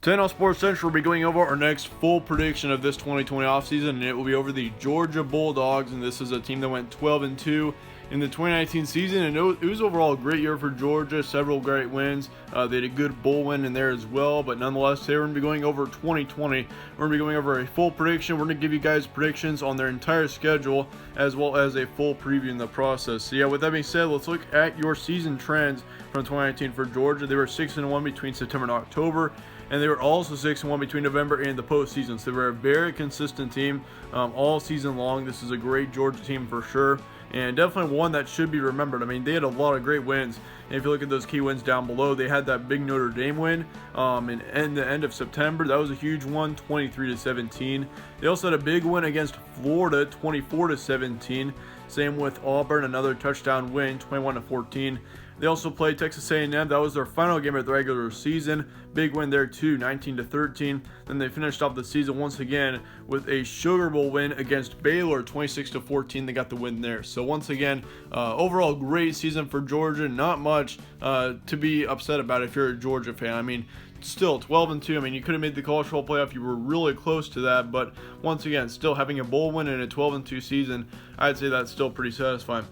Today on Sports Central, we'll be going over our next full prediction of this 2020 offseason, and it will be over the Georgia Bulldogs. And this is a team that went 12-2 in the 2019 season, and it was overall a great year for Georgia. Several great wins. They had a good bowl win in there as well, but nonetheless, today we're going to be going over 2020. We're going to be going over a full prediction. We're going to give you guys predictions on their entire schedule, as well as a full preview in the process. So yeah, with that being said, let's look at your season trends from 2019 for Georgia. They were 6-1 between September and October, and they were also 6-1 between November and the postseason. So they were a very consistent team all season long. This is a great Georgia team for sure, and definitely one that should be remembered. I mean, they had a lot of great wins. And if you look at those key wins down below, they had that big Notre Dame win in the end of September. That was a huge one, 23-17. They also had a big win against Florida, 24-17. Same with Auburn, another touchdown win, 21-14. They also played Texas A&M. That was their final game of the regular season. Big win there too, 19-13. Then they finished off the season once again with a Sugar Bowl win against Baylor, 26-14. They got the win there. So once again, overall great season for Georgia. Not much to be upset about if you're a Georgia fan. I mean, still 12-2. I mean, you could have made the college football playoff. You were really close to that, but once again, still having a bowl win in a 12-2 season, I'd say that's still pretty satisfying.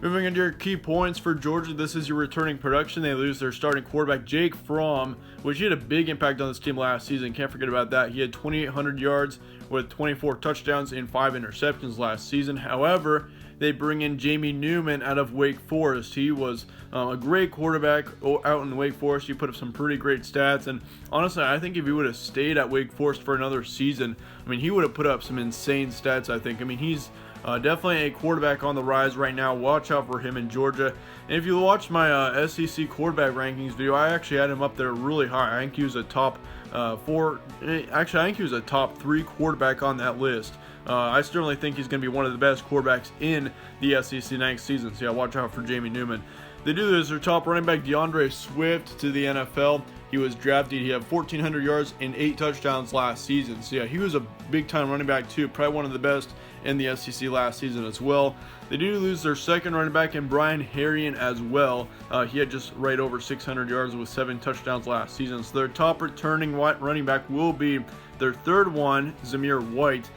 Moving into your key points for Georgia, this is your returning production. They lose their starting quarterback, Jake Fromm, which he had a big impact on this team last season. Can't forget about that. He had 2,800 yards with 24 touchdowns and 5 interceptions last season. However, they bring in Jamie Newman out of Wake Forest. He was a great quarterback out in Wake Forest. He put up some pretty great stats. And honestly, I think if he would have stayed at Wake Forest for another season, I mean, he would have put up some insane stats, I think. I mean, he's definitely a quarterback on the rise right now. Watch out for him in Georgia. And if you watch my SEC quarterback rankings video, I actually had him up there really high. I think he was a top I think he was a top 3 quarterback on that list. I certainly think he's going to be one of the best quarterbacks in the SEC next season. So yeah, watch out for Jamie Newman. They do lose their top running back, DeAndre Swift, to the NFL. He was drafted. He had 1,400 yards and 8 touchdowns last season. So yeah, he was a big-time running back too. Probably one of the best in the SEC last season as well. They do lose their second running back in Brian Harrion as well. He had just right over 600 yards with 7 touchdowns last season. So their top returning running back will be their third one, Zamir White,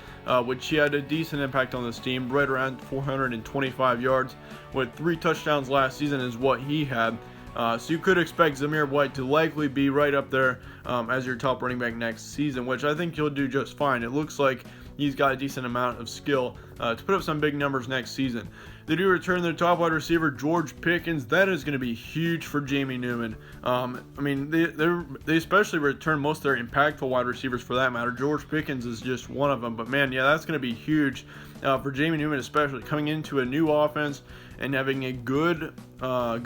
which he had a decent impact on this team, right around 425 yards with 3 touchdowns last season is what he had. So you could expect Zamir White to likely be right up there as your top running back next season, which I think he'll do just fine. It looks like he's got a decent amount of skill to put up some big numbers next season. They do return their top wide receiver, George Pickens. That is going to be huge for Jamie Newman. I mean, they especially return most of their impactful wide receivers for that matter. George Pickens is just one of them. But man, yeah, that's going to be huge for Jamie Newman, especially coming into a new offense and having a good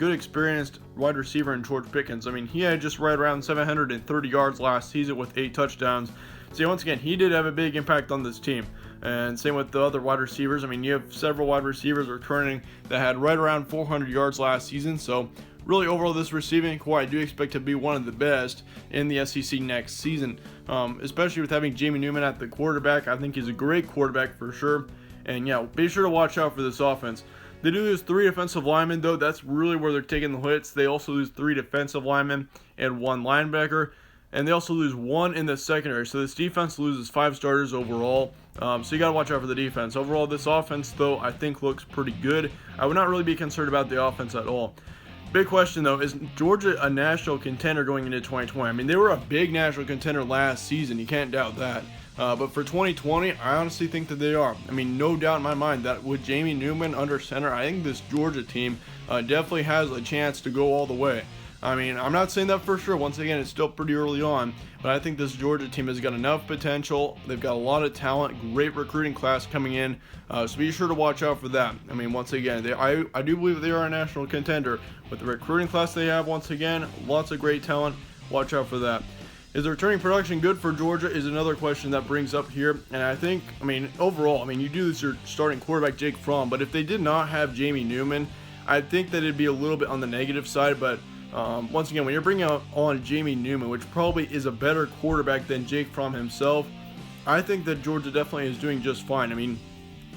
experienced wide receiver in George Pickens. I mean, he had just right around 730 yards last season with 8 touchdowns. So once again, he did have a big impact on this team. And same with the other wide receivers. I mean, you have several wide receivers returning that had right around 400 yards last season. So really overall, this receiving core I do expect to be one of the best in the SEC next season, especially with having Jamie Newman at the quarterback. I think he's a great quarterback for sure. And yeah, be sure to watch out for this offense. They do lose 3 defensive linemen, though. That's really where they're taking the hits. They also lose 3 defensive linemen and 1 linebacker. And they also lose 1 in the secondary. So this defense loses 5 starters overall. So you got to watch out for the defense. Overall, this offense, though, I think looks pretty good. I would not really be concerned about the offense at all. Big question, though, is Georgia a national contender going into 2020? I mean, they were a big national contender last season. You can't doubt that. But for 2020, I honestly think that they are. I mean, no doubt in my mind that with Jamie Newman under center, I think this Georgia team definitely has a chance to go all the way. I mean, I'm not saying that for sure. Once again, it's still pretty early on, but I think this Georgia team has got enough potential. They've got a lot of talent, great recruiting class coming in, so be sure to watch out for that. I mean, once again, I do believe they are a national contender. With the recruiting class they have, once again, lots of great talent. Watch out for that. Is the returning production good for Georgia is another question that brings up here. And I think, I mean, overall, I mean, you do lose your starting quarterback, Jake Fromm, but if they did not have Jamie Newman, I think that it'd be a little bit on the negative side, but once again, when you're bringing on Jamie Newman, which probably is a better quarterback than Jake Fromm himself, I think that Georgia definitely is doing just fine. I mean,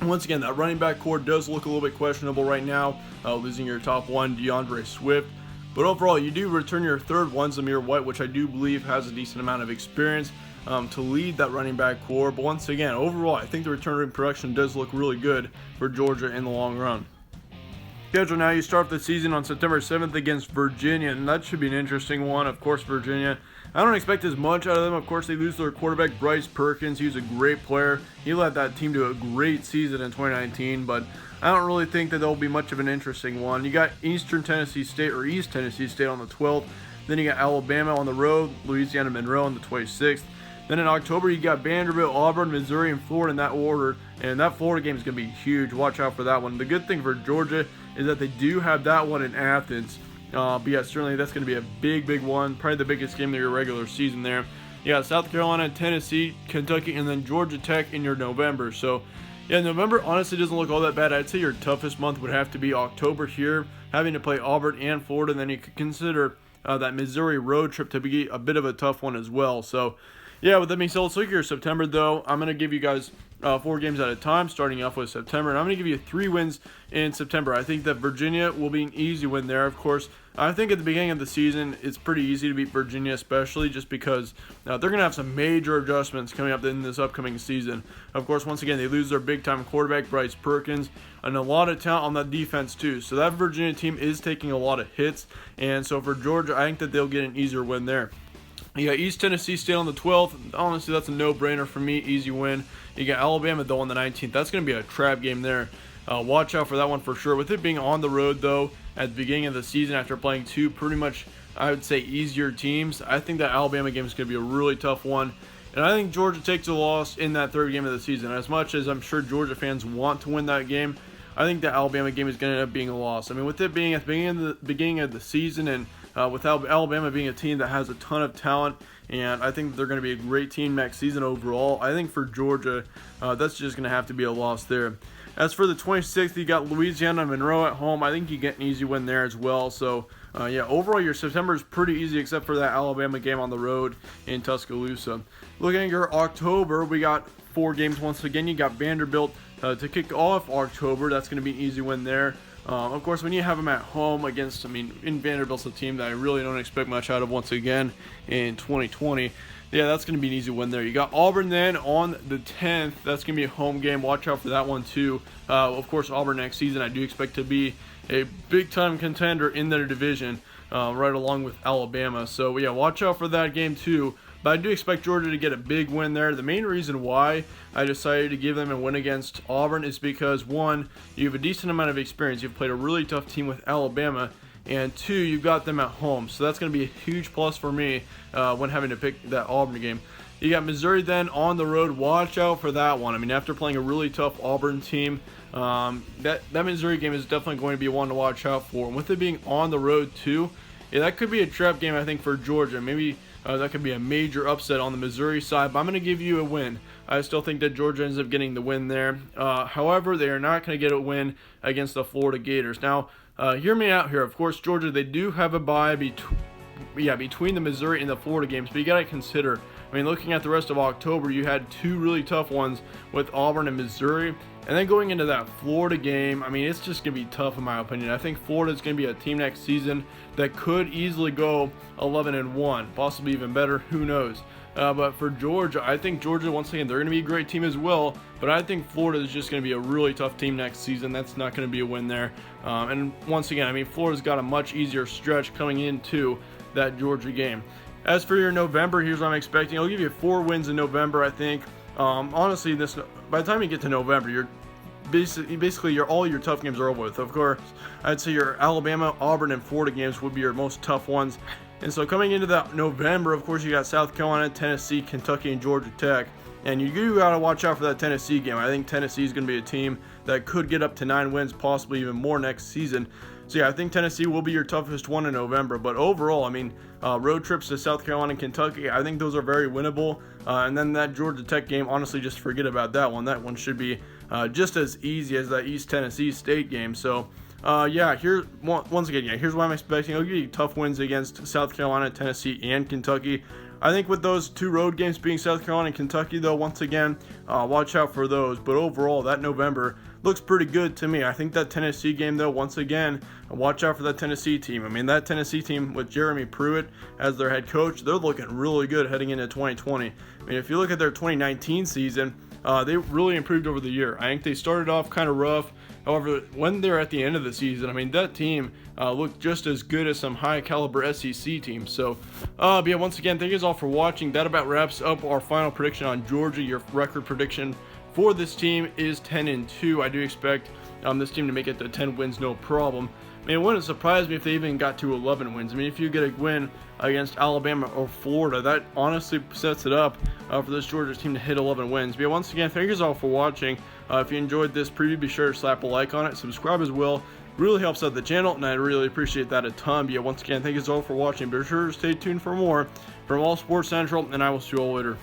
once again, that running back core does look a little bit questionable right now, losing your top one, DeAndre Swift. But overall, you do return your third one, Zamir White, which I do believe has a decent amount of experience to lead that running back core. But once again, overall, I think the return in production does look really good for Georgia in the long run. Schedule now, you start the season on September 7th against Virginia, and that should be an interesting one. Of course, Virginia, I don't expect as much out of them. Of course, they lose their quarterback, Bryce Perkins. He was a great player. He led that team to a great season in 2019, but I don't really think that there'll be much of an interesting one. You got East Tennessee State on the 12th. Then you got Alabama on the road, Louisiana Monroe on the 26th. Then in October, you got Vanderbilt, Auburn, Missouri, and Florida in that order. And that Florida game is going to be huge. Watch out for that one. The good thing for Georgia is that they do have that one in Athens. But yeah, certainly that's going to be a big one. Probably the biggest game of your regular season there. You got South Carolina, Tennessee, Kentucky, and then Georgia Tech in your November. So yeah, November honestly doesn't look all that bad. I'd say your toughest month would have to be October here, having to play Auburn and Florida. And then you could consider that Missouri road trip to be a bit of a tough one as well. So yeah, with that being said, let's look at your September though. I'm going to give you guys 4 games at a time, starting off with September. And I'm going to give you 3 wins in September. I think that Virginia will be an easy win there. Of course, I think at the beginning of the season, it's pretty easy to beat Virginia, especially just because they're going to have some major adjustments coming up in this upcoming season. Of course, once again, they lose their big-time quarterback, Bryce Perkins, and a lot of talent on that defense too. So that Virginia team is taking a lot of hits. And so for Georgia, I think that they'll get an easier win there. You got East Tennessee State on the 12th. Honestly, that's a no-brainer for me. Easy win. You got Alabama, though, on the 19th. That's going to be a trap game there. Watch out for that one for sure. With it being on the road, though, at the beginning of the season after playing 2 pretty much, I would say, easier teams, I think that Alabama game is going to be a really tough one. And I think Georgia takes a loss in that 3rd game of the season. As much as I'm sure Georgia fans want to win that game, I think the Alabama game is going to end up being a loss. I mean, with it being at the beginning of the season and with Alabama being a team that has a ton of talent, and I think they're going to be a great team next season overall, I think for Georgia, that's just going to have to be a loss there. As for the 26th, you got Louisiana Monroe at home. I think you get an easy win there as well. So, yeah, overall, your September is pretty easy except for that Alabama game on the road in Tuscaloosa. Looking at your October, we got 4 games once again. You got Vanderbilt to kick off October. That's going to be an easy win there. Of course, when you have them at home against, in Vanderbilt's a team that I really don't expect much out of once again in 2020. Yeah, that's going to be an easy win there. You got Auburn then on the 10th. That's going to be a home game. Watch out for that one too. Of course, Auburn next season I do expect to be a big-time contender in their division right along with Alabama. So, yeah, watch out for that game too. But I do expect Georgia to get a big win there. The main reason why I decided to give them a win against Auburn is because, 1, you have a decent amount of experience. You've played a really tough team with Alabama. And 2, you've got them at home. So that's going to be a huge plus for me when having to pick that Auburn game. You got Missouri then on the road. Watch out for that one. After playing a really tough Auburn team, that Missouri game is definitely going to be one to watch out for. And with it being on the road too, yeah, that could be a trap game, I think, for Georgia. Maybe that could be a major upset on the Missouri side, but I'm going to give you a win. I still think that Georgia ends up getting the win there. However, they are not going to get a win against the Florida Gators. Now, hear me out here. Of course, Georgia, they do have a bye between the Missouri and the Florida games, but you got to consider, looking at the rest of October, you had 2 really tough ones with Auburn and Missouri. And then going into that Florida game, it's just going to be tough in my opinion. I think Florida is going to be a team next season that could easily go 11-1, possibly even better, who knows. But for Georgia, I think Georgia, once again, they're going to be a great team as well. But I think Florida is just going to be a really tough team next season. That's not going to be a win there. And once again, Florida's got a much easier stretch coming into that Georgia game. As for your November, here's what I'm expecting. I'll give you 4 wins in November, I think. Honestly, by the time you get to November, you're basically all your tough games are over with. Of course, I'd say your Alabama, Auburn, and Florida games would be your most tough ones. And so coming into that November, of course, you got South Carolina, Tennessee, Kentucky, and Georgia Tech. And you do got to watch out for that Tennessee game. I think Tennessee is going to be a team that could get up to 9 wins, possibly even more next season. So yeah, I think Tennessee will be your toughest one in November. But overall, road trips to South Carolina and Kentucky, I think those are very winnable. And then that Georgia Tech game, honestly, just forget about that one. That one should be just as easy as that East Tennessee State game. So yeah, here's what I'm expecting. I'll give you tough wins against South Carolina, Tennessee, and Kentucky. I think with those 2 road games being South Carolina and Kentucky, though, once again, watch out for those. But overall, that November, looks pretty good to me. I think that Tennessee game, though, once again, watch out for that Tennessee team. I mean, that Tennessee team with Jeremy Pruitt as their head coach, they're looking really good heading into 2020. I mean, if you look at their 2019 season, they really improved over the year. I think they started off kind of rough. However, when they're at the end of the season, I mean, that team looked just as good as some high-caliber SEC teams. So, but yeah, once again, thank you guys all for watching. That about wraps up our final prediction on Georgia. Your record prediction for this team is 10-2. I do expect this team to make it to 10 wins, no problem. I mean, it wouldn't surprise me if they even got to 11 wins. I mean, if you get a win against Alabama or Florida, that honestly sets it up for this Georgia team to hit 11 wins. But yeah, once again, thank you all for watching. If you enjoyed this preview, be sure to slap a like on it. Subscribe as well. Really helps out the channel, and I really appreciate that a ton. But yeah, once again, thank you all for watching. Be sure to stay tuned for more from All Sports Central, and I will see you all later.